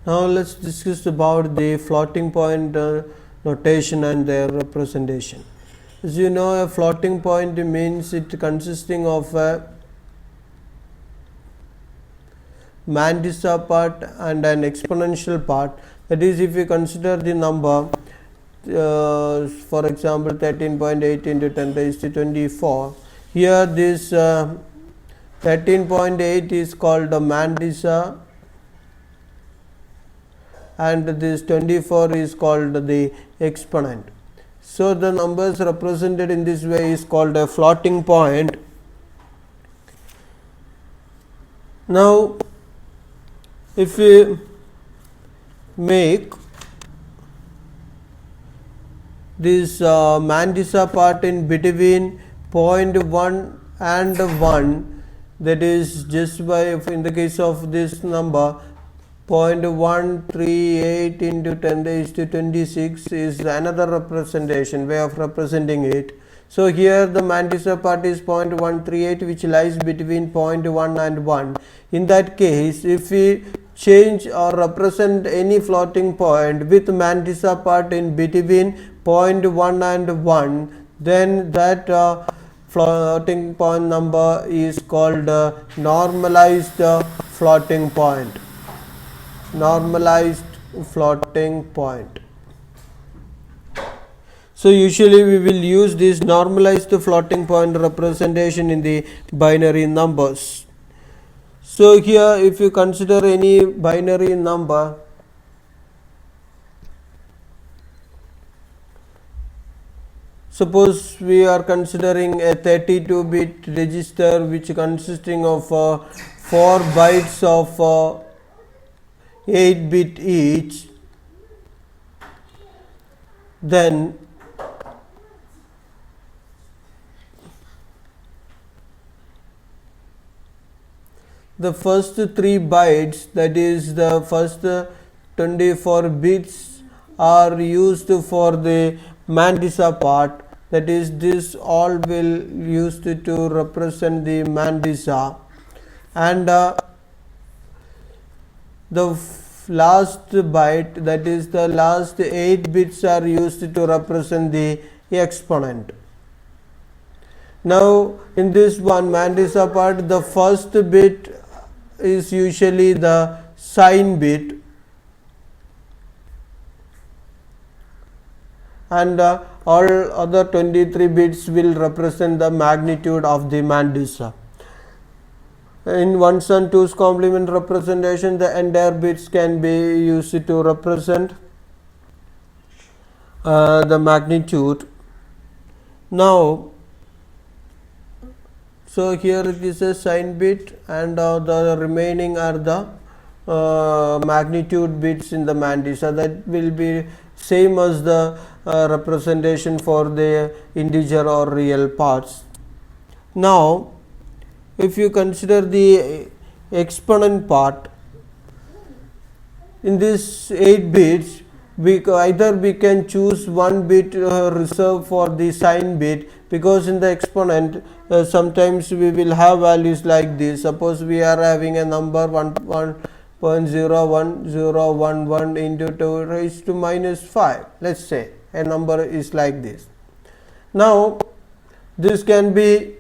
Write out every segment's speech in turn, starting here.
Now let's discuss about the floating point notation and their representation. As you know, a floating point means it consisting of a Mandisa part and an exponential part. That is, if you consider the number, for example, 13.8 into 10 raised to 24. Here, this 13.8 is called the Mandisa, and this 24 is called the exponent. So, the numbers represented in this way is called a floating point. Now, if we make this Mandisa part in between 0.1 and 1, that is just by, in the case of this number 0.138 into 10 raised to 26 is another representation, way of representing it. So, here the Mandisa part is 0.138, which lies between 0.1 and 1. In that case, if we change or represent any floating point with Mandisa part in between 0.1 and 1, then that floating point number is called normalized floating point. Normalized floating point. So, usually we will use this normalized floating point representation in the binary numbers. So, here if you consider any binary number, suppose we are considering a 32-bit register which consisting of 4 bytes of 8-bit each, then the first 3 bytes, that is the first 24 bits, are used for the Mandisa part, that is this all will used to represent the Mandisa, and the last byte, that is the last 8 bits, are used to represent the exponent. Now, in this one Mandisa part, the first bit is usually the sign bit, and all other 23 bits will represent the magnitude of the Mandisa. In 1's and 2's complement representation, the entire bits can be used to represent the magnitude. Now, so here it is a sign bit, and the remaining are the magnitude bits in the Mandisa. That will be same as the representation for the integer or real parts. Now, if you consider the exponent part, in this 8 bits, either we can choose 1 bit reserved for the sign bit, because in the exponent sometimes we will have values like this. Suppose we are having a number 1.01011 into 2 raised to minus 5, let's say a number is like this. Now, this can be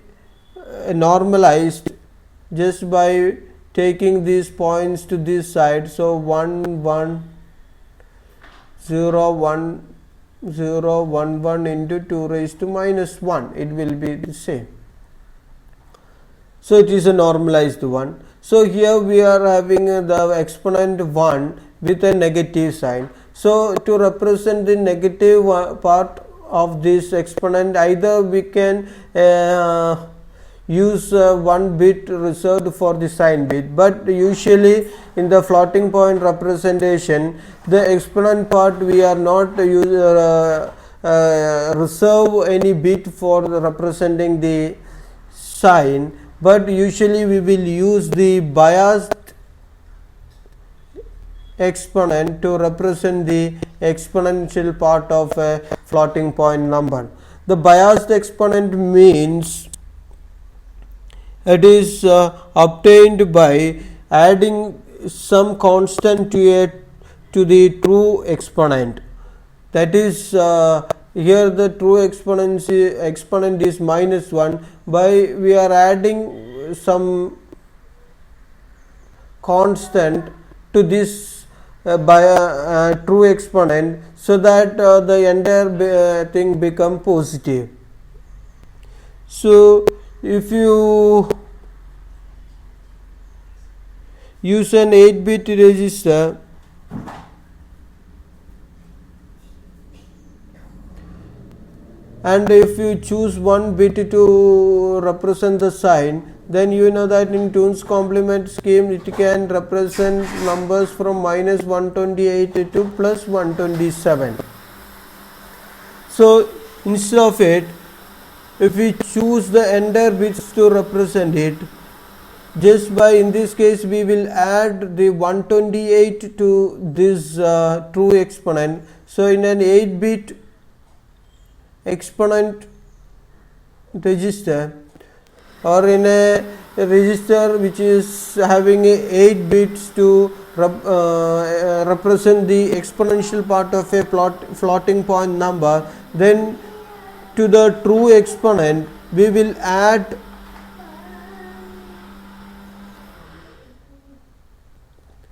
normalized just by taking these points to this side. So, 1 1 0 1 0 1 1 into 2 raised to minus 1, it will be the same. So, it is a normalized one. So, here we are having the exponent 1 with a negative sign. So, to represent the negative part of this exponent, either we can use 1 bit reserved for the sign bit, but usually in the floating point representation, the exponent part we are not reserve any bit for representing the sign, but usually we will use the biased exponent to represent the exponential part of a floating point number. The biased exponent means it is obtained by adding some constant to a to the true exponent. That is, here the true exponent is minus 1. By we are adding some constant to this true exponent, so that the entire thing become positive. So if you use an 8-bit register, and if you choose one bit to represent the sign, then you know that in 2's complement scheme it can represent numbers from minus 128 to plus 127. So instead of it, if we choose the entire bits to represent it, just by, in this case, we will add the 128 to this true exponent. So in an 8-bit exponent register, or in a register which is having 8 bits to represent the exponential part of a floating point number, then to the true exponent we will add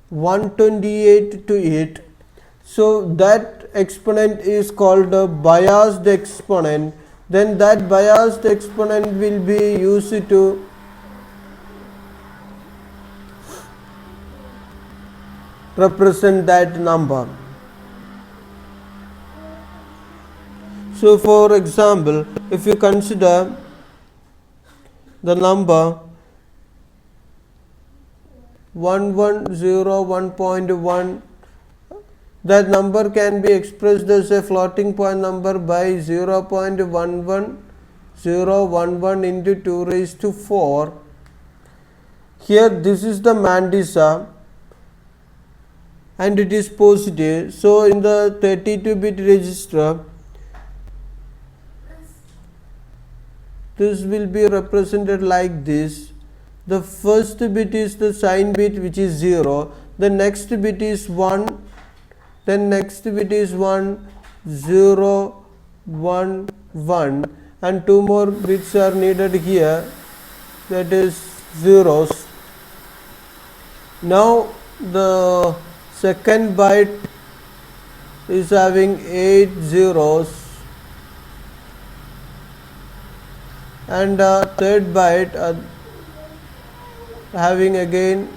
(128) to it. So that exponent is called a biased exponent. Then that biased exponent will be used to represent that number. So for example, if you consider the number 1101.1, that number can be expressed as a floating point number by 0.11011 into 2 raised to 4. Here this is the mantissa and it is positive. So in the 32-bit register, this will be represented like this. The first bit is the sign bit, which is 0. The next bit is 1. Then next bit is 1, 0, 1, 1, and 2 more bits are needed here, that is zeros. Now the second byte is having 8 zeros, and third byte having again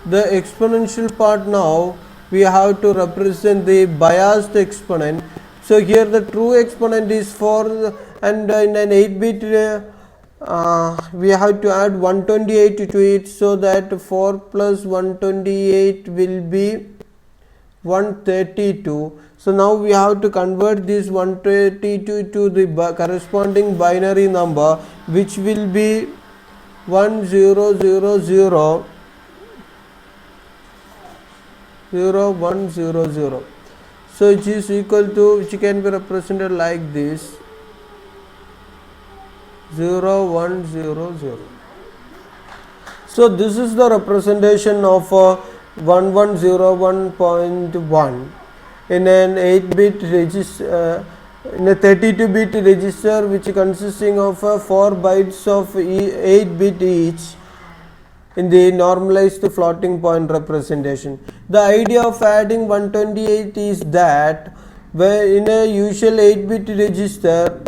the exponential part. Now we have to represent the biased exponent. So here the true exponent is 4, and in an 8-bit we have to add 128 to it, so that 4 plus 128 will be 132. So now we have to convert this 132 to the corresponding binary number, which will be 1000 0100. So it is equal to, which can be represented like this, 0100. So this is the representation of 1101.1 in an 8-bit register, in a 32-bit register, which consisting of 4 bytes of 8-bit each in the normalized floating point representation. The idea of adding 128 is that where in a usual 8-bit register,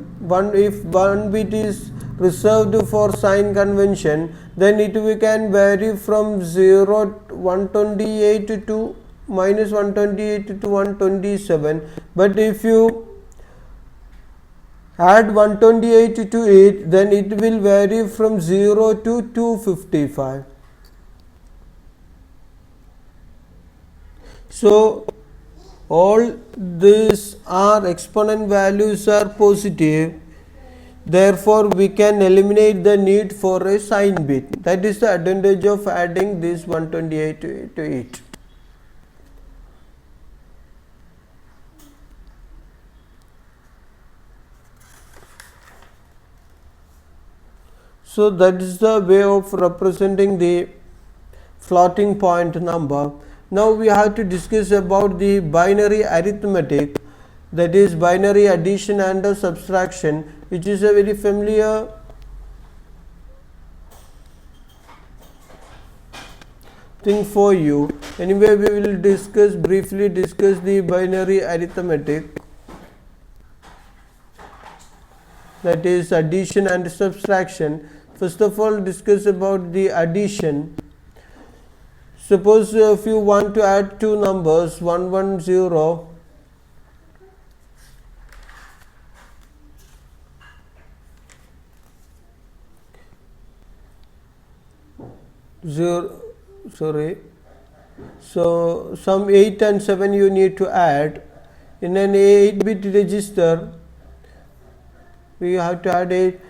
if one bit is reserved for sign convention, then it can vary from 128 to minus 128 to 127. But if you add 128 to it, then it will vary from 0 to 255. So all these are exponent values are positive, therefore we can eliminate the need for a sign bit. That is the advantage of adding this 128 to it. So that is the way of representing the floating point number. Now we have to discuss about the binary arithmetic, that is binary addition and subtraction, which is a very familiar thing for you. Anyway, we will briefly discuss the binary arithmetic, that is addition and subtraction. First of all, discuss about the addition. Suppose if you want to add two numbers 110 so some 8 and 7 you need to add in an 8-bit register. We have to add 8.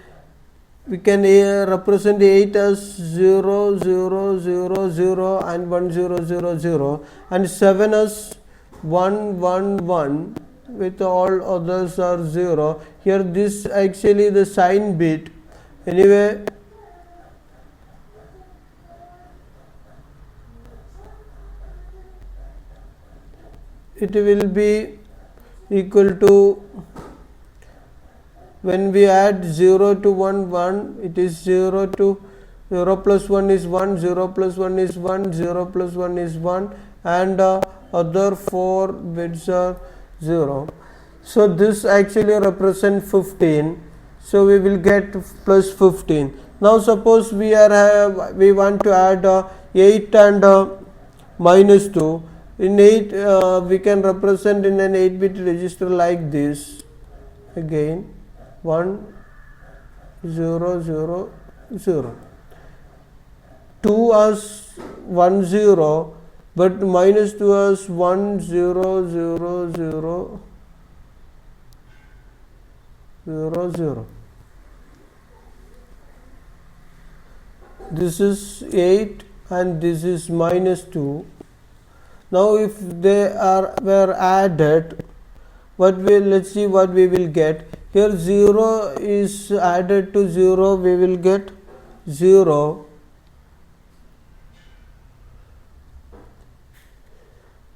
We can represent 8 as 0 0 0 0 and 1 0 0 0 and 7 as 1 1 1 with all others are 0. Here this actually the sign bit. Anyway, it will be equal to, when we add 0 to 1 1, it is 0 to 0 plus 1 is 1, 0 plus 1 is 1, 0 plus 1 is 1 and other 4 bits are 0. So this actually represents 15. So we will get plus 15. Now suppose we want to add 8 and minus 2. In 8 we can represent in an 8-bit register like this. Again 1 0 0 0. 2 as 1 0, but minus 2 as 1 0 0 0 0 0. This is 8 and this is minus 2. Now if they were added, let's see what we will get. Here 0 is added to 0, we will get 0.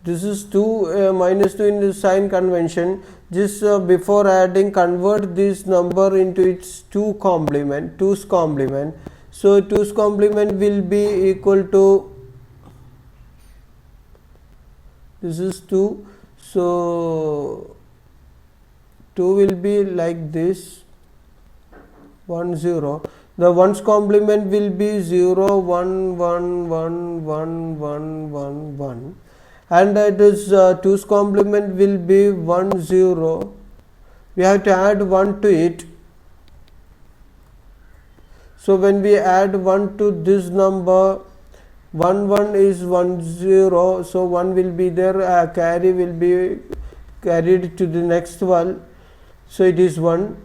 This is 2 minus 2 in the sign convention. Just before adding, convert this number into its 2's complement. So 2's complement will be equal to, this is 2. So 2 will be like this, 1 0. The 1's complement will be 0 1 1 1 1 1 1 1 and it is 2's complement will be 1 0. We have to add 1 to it. So when we add 1 to this number, 1 1 is 1 0, so 1 will be there, carry will be carried to the next one, so it is 1,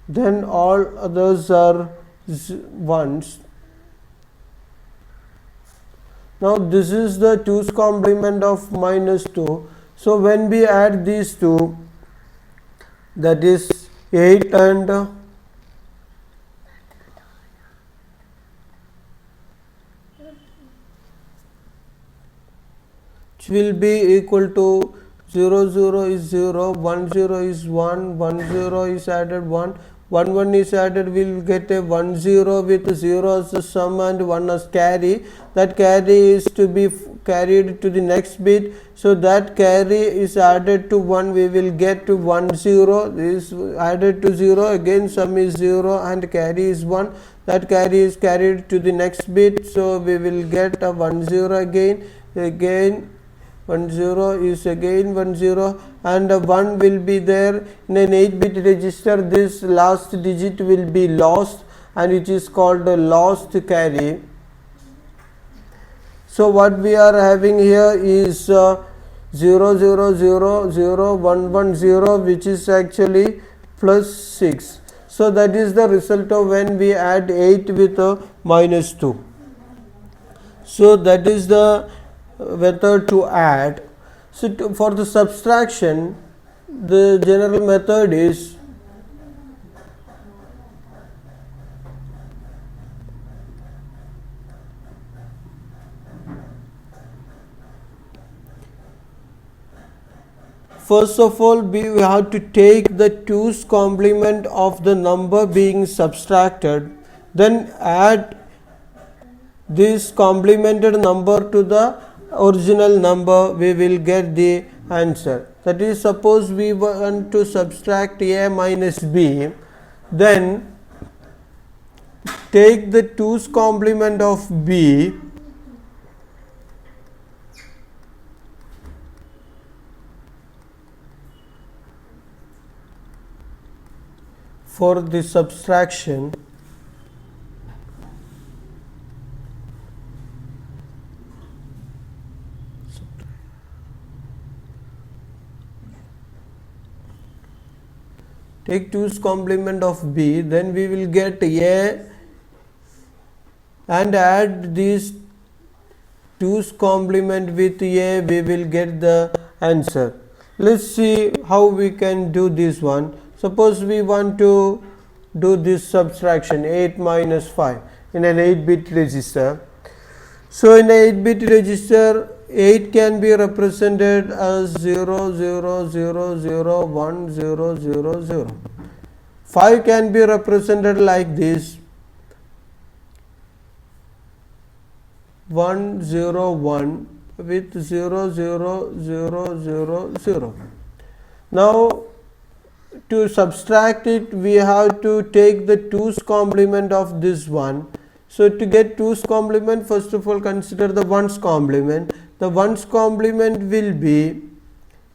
then all others are 1s. Now this is the 2's complement of minus 2. So when we add these two, that is 8 and which will be equal to 0 0 is 0, 1 0 is 1, 1 0 is added 1, 1 1 is added, we will get a 1 0 with 0 as the sum and 1 as carry. That carry is to be carried to the next bit, so that carry is added to 1, we will get to 1 0, this is added to 0, again sum is 0 and carry is 1, that carry is carried to the next bit, so we will get a 1 0 again 1 0 is again 1 0 and 1 will be there in an 8-bit register. This last digit will be lost and it is called a lost carry. So what we are having here is 0 0 0 0 1 1 0, which is actually plus 6. So that is the result of when we add 8 with a minus 2. So that is the method to add. So for the subtraction, the general method is first of all we have to take the 2's complement of the number being subtracted, then add this complemented number to the original number, we will get the answer. That is, suppose we want to subtract a minus b, then take the 2's complement of b for the subtraction. Take 2's complement of b, then we will get a and add these 2's complement with a, we will get the answer. Let's see how we can do this one. Suppose we want to do this subtraction 8 minus 5 in an 8-bit register. So in an 8-bit register, 8 can be represented as 0 0 0 0 1 0 0 0. 5 can be represented like this, 1 0 1 with 0 0 0 0 0. Now to subtract it, we have to take the 2's complement of this one. So to get 2's complement, first of all consider the 1's complement. The 1's complement will be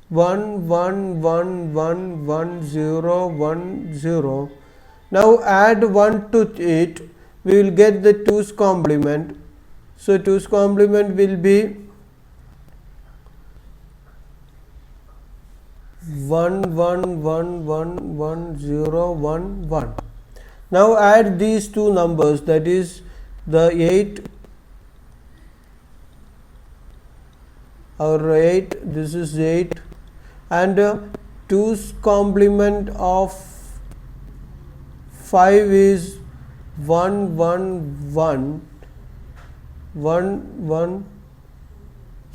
1 1 1 1 1 0 1 0. Now add 1 to it, we will get the 2's complement. So 2's complement will be 1 1 1 1 1 0 1 1. Now add these two numbers, that is the 8 or 8, this is 8, and 2's complement of 5 is 1 1 1 1 1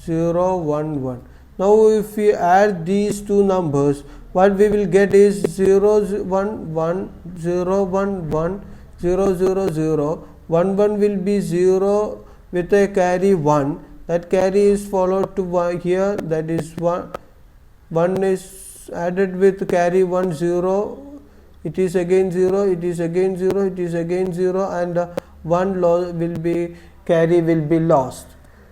0 1 1. Now if we add these two numbers, what we will get is 0 1 1 0 1 1 0 0 0. 1 1 will be 0 with a carry 1. That carry is followed to 1 here, that is 1. 1 is added with carry 1 0. It is again 0. It is again 0. It is again 0, and 1 will be carry will be lost.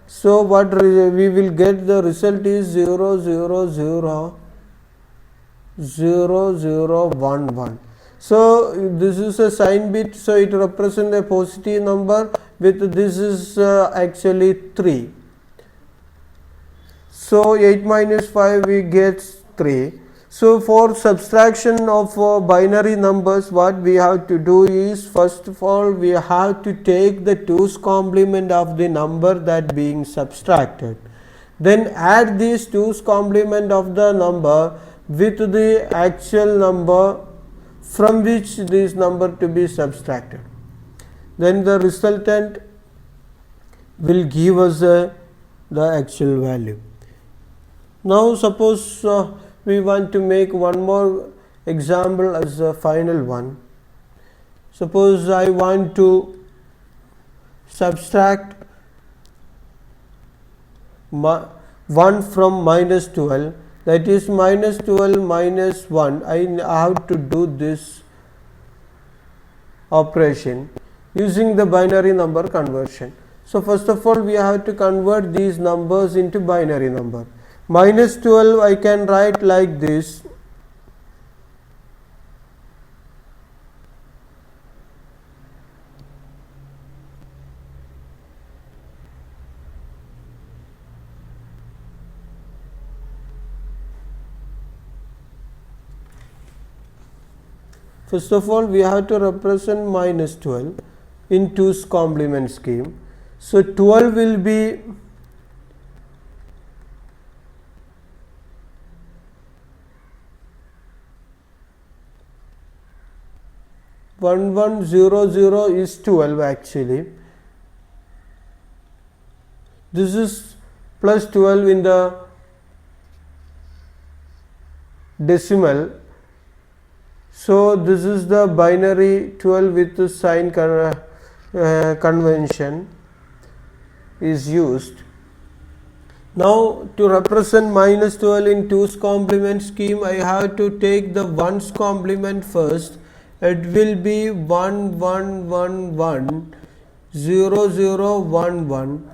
So what we will get, the result is 0 0 0 0 0 1 1. So this is a sign bit, so it represents a positive number with this is actually 3. So 8 minus 5 we get 3. So for subtraction of binary numbers, what we have to do is, first of all we have to take the 2's complement of the number that being subtracted, then add this 2's complement of the number with the actual number from which this number to be subtracted, then the resultant will give us the actual value. Now suppose we want to make one more example as a final one. Suppose I want to subtract 1 from minus 12, that is minus 12 minus 1. I have to do this operation using the binary number conversion. So first of all we have to convert these numbers into binary number. Minus 12 I can write like this, first of all we have to represent minus 12 in 2's complement scheme. So 12 will be 1100 is 12 actually. This is plus 12 in the decimal. So this is the binary 12 with the sign convention is used. Now to represent minus 12 in 2's complement scheme, I have to take the 1's complement first. It will be 1 1 1 1 0 0 1 1.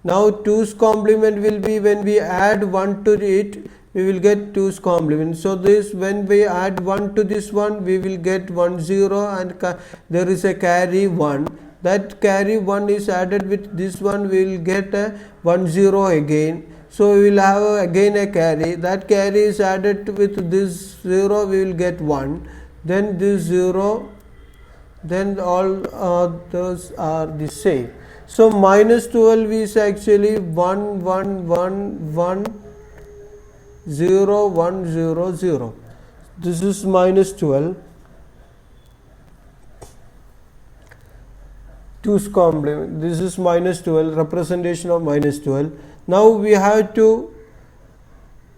Now 2's complement will be, when we add 1 to it, we will get 2's complement. So this, when we add 1 to this one, we will get 1 0, and there is a carry 1. That carry 1 is added with this one, we will get a 1 0 again. So we will have again a carry. That carry is added with this 0, we will get 1. Then this 0, then all others are the same. So minus 12 is actually 1 1 1 1 0 1 0 0. This is minus 12. 2's complement. This is minus 12, representation of minus 12. Now we have to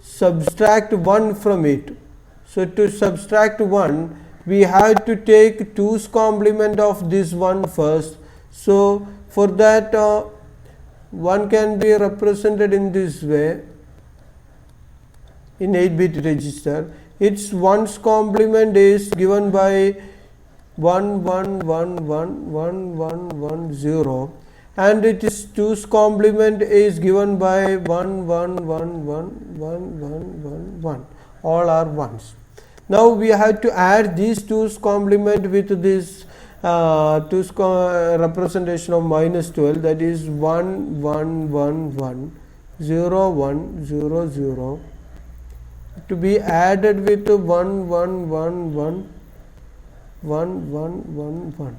subtract 1 from it. So to subtract 1, we have to take 2's complement of this one first. So for that, 1 can be represented in this way in 8-bit register. Its 1's complement is given by 1 1 1 1 1 1 1 0, and it is 2's complement is given by 1 1 1 1 1 1 1 1. All are 1s. Now we have to add these 2's complement with this 2's representation of minus 12, that is 1 1 1 1 0 1 0 0, to be added with 1 1 1 1 1 1 1 1.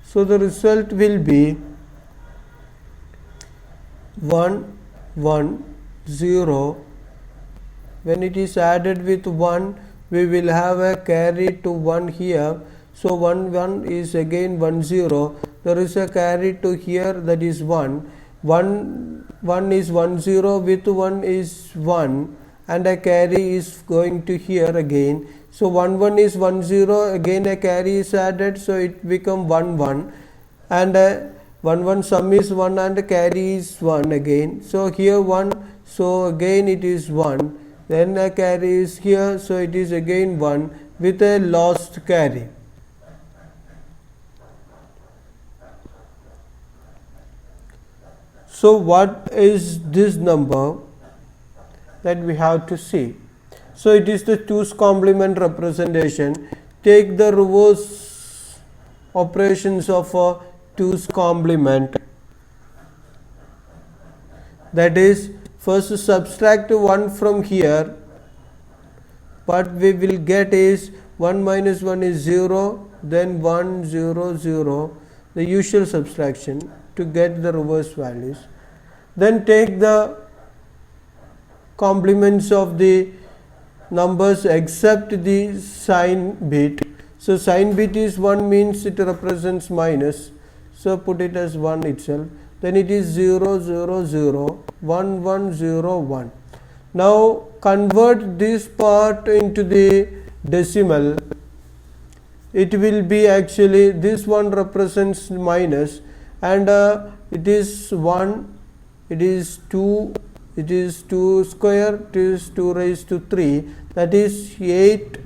So the result will be 1 1 0. When it is added with 1, we will have a carry to 1 here. So 1 1 is again 1 0. There is a carry to here, that is 1. 1 1 is 1 0, with 1 is 1, and a carry is going to here again. So 1 1 is 1 0, again a carry is added, so it become 1 1, and 1 1 sum is 1 and carry is 1 again. So here 1, so again it is 1, then a carry is here, so it is again 1 with a lost carry. So what is this number that we have to see? So it is the 2's complement representation. Take the reverse operations of a 2's complement. That is, first subtract 1 from here. What we will get is 1 minus 1 is 0, then 1 0 0, the usual subtraction to get the reverse values. Then take the complements of the numbers except the sign bit. So sign bit is 1, means it represents minus, so put it as 1 itself. Then it is 0 0 0 1 1 0 1. Now convert this part into the decimal. It will be actually, this one represents minus, and it is 1, it is 2, it is 2 square, it is 2 raised to 3, that is 8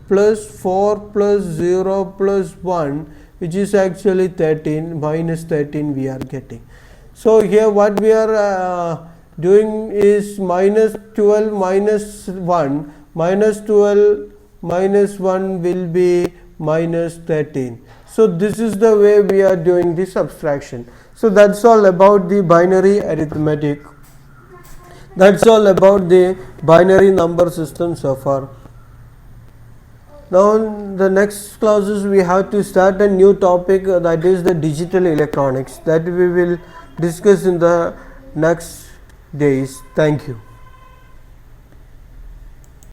plus 4 plus 0 plus 1, which is actually 13, minus 13 we are getting. So here what we are doing is minus 12 minus 1, minus 12 minus 1 will be minus 13. So this is the way we are doing the subtraction. So that's all about the binary arithmetic. That's all about the binary number system so far. Now in the next classes we have to start a new topic, that is the digital electronics, that we will discuss in the next days. Thank you.